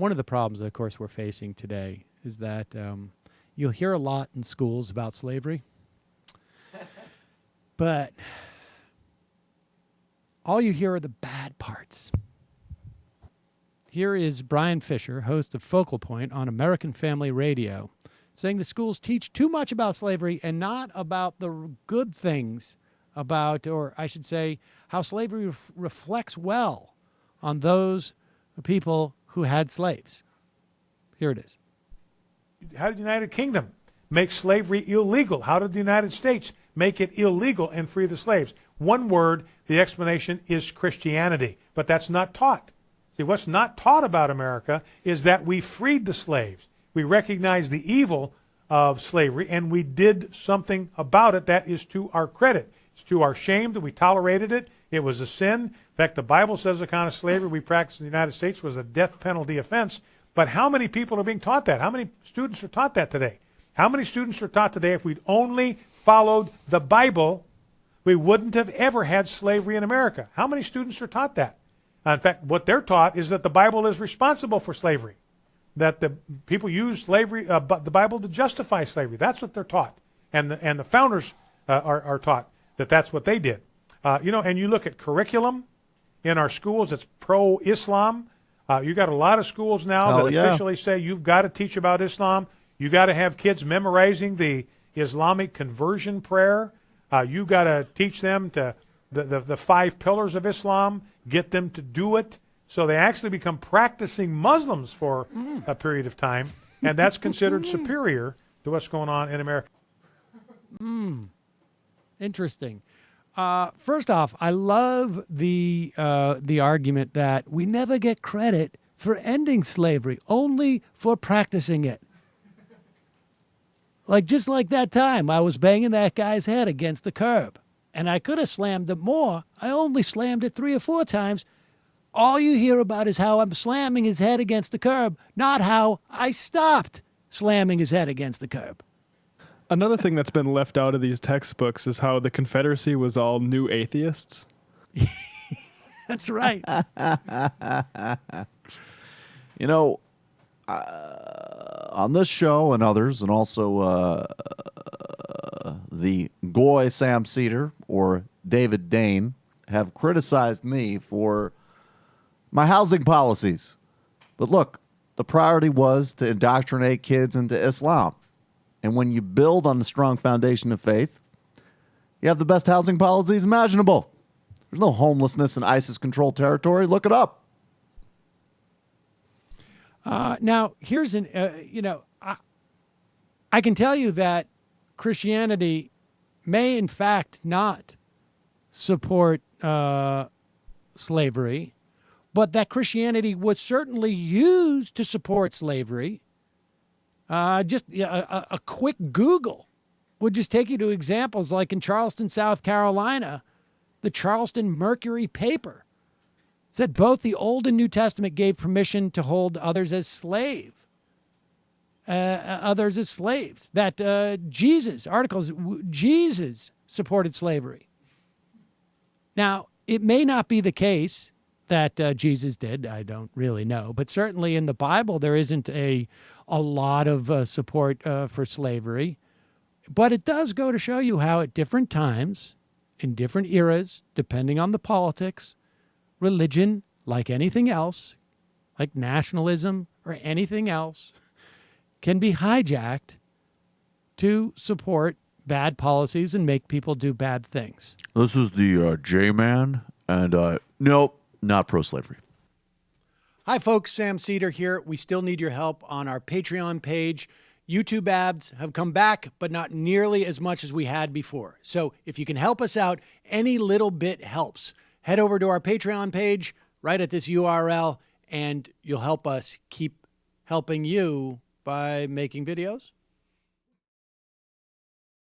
one of the problems, of course, we're facing today is that you'll hear a lot in schools about slavery, but all you hear are the bad parts. Here is Bryan Fischer, host of Focal Point on American Family Radio, saying the schools teach too much about slavery and not about the good things about, or I should say, how slavery reflects well on those people who had slaves. Here it is. How did the United Kingdom make slavery illegal? How did the United States make it illegal and free the slaves? One word, the explanation is Christianity, but that's not taught. See, what's not taught about America is that we freed the slaves. We recognize the evil of slavery, and we did something about it that is to our credit. It's to our shame that we tolerated it. It was a sin. In fact, the Bible says the kind of slavery we practiced in the United States was a death penalty offense. But how many people are being taught that? How many students are taught that today? How many students are taught today if we'd only followed the Bible, we wouldn't have ever had slavery in America? How many students are taught that? In fact, what they're taught is that the Bible is responsible for slavery, that the people use slavery, the Bible to justify slavery. That's what they're taught. And the founders are taught that that's what they did. And you look at curriculum in our schools, it's pro-Islam. You got a lot of schools now that officially say you've got to teach about Islam. You got to have kids memorizing the Islamic conversion prayer. You got to teach them to the 5 pillars of Islam, get them to do it. So they actually become practicing Muslims for a period of time, and that's considered superior to what's going on in America. Interesting. First off, I love the argument that we never get credit for ending slavery, only for practicing it. Just like that time I was banging that guy's head against the curb, and I could have slammed it more. I only slammed it 3 or 4 times. All you hear about is how I'm slamming his head against the curb, not how I stopped slamming his head against the curb. Another thing that's been left out of these textbooks is how the Confederacy was all new atheists. That's right. On this show and others, and also the Goy Sam Seder or David Dane have criticized me for my housing policies. But look, the priority was to indoctrinate kids into Islam. And when you build on a strong foundation of faith, you have the best housing policies imaginable. There's no homelessness in ISIS-controlled territory. Look it up. Now, here's I can tell you that Christianity may, in fact, not support slavery, but that Christianity was certainly used to support slavery. Just a quick Google would just take you to examples like in Charleston, South Carolina, the Charleston Mercury paper said both the Old and New Testament gave permission to hold others as slaves. That Jesus supported slavery. Now, it may not be the case that Jesus did. I don't really know. But certainly in the Bible, there isn't a lot of support for slavery. But it does go to show you how at different times, in different eras, depending on the politics, religion, like anything else, like nationalism or anything else, can be hijacked to support bad policies and make people do bad things. This is the J-Man, and nope, not pro-slavery. Hi, folks. Sam Seder here. We still need your help on our Patreon page. YouTube ads have come back, but not nearly as much as we had before. So if you can help us out, any little bit helps. Head over to our Patreon page right at this URL, and you'll help us keep helping you by making videos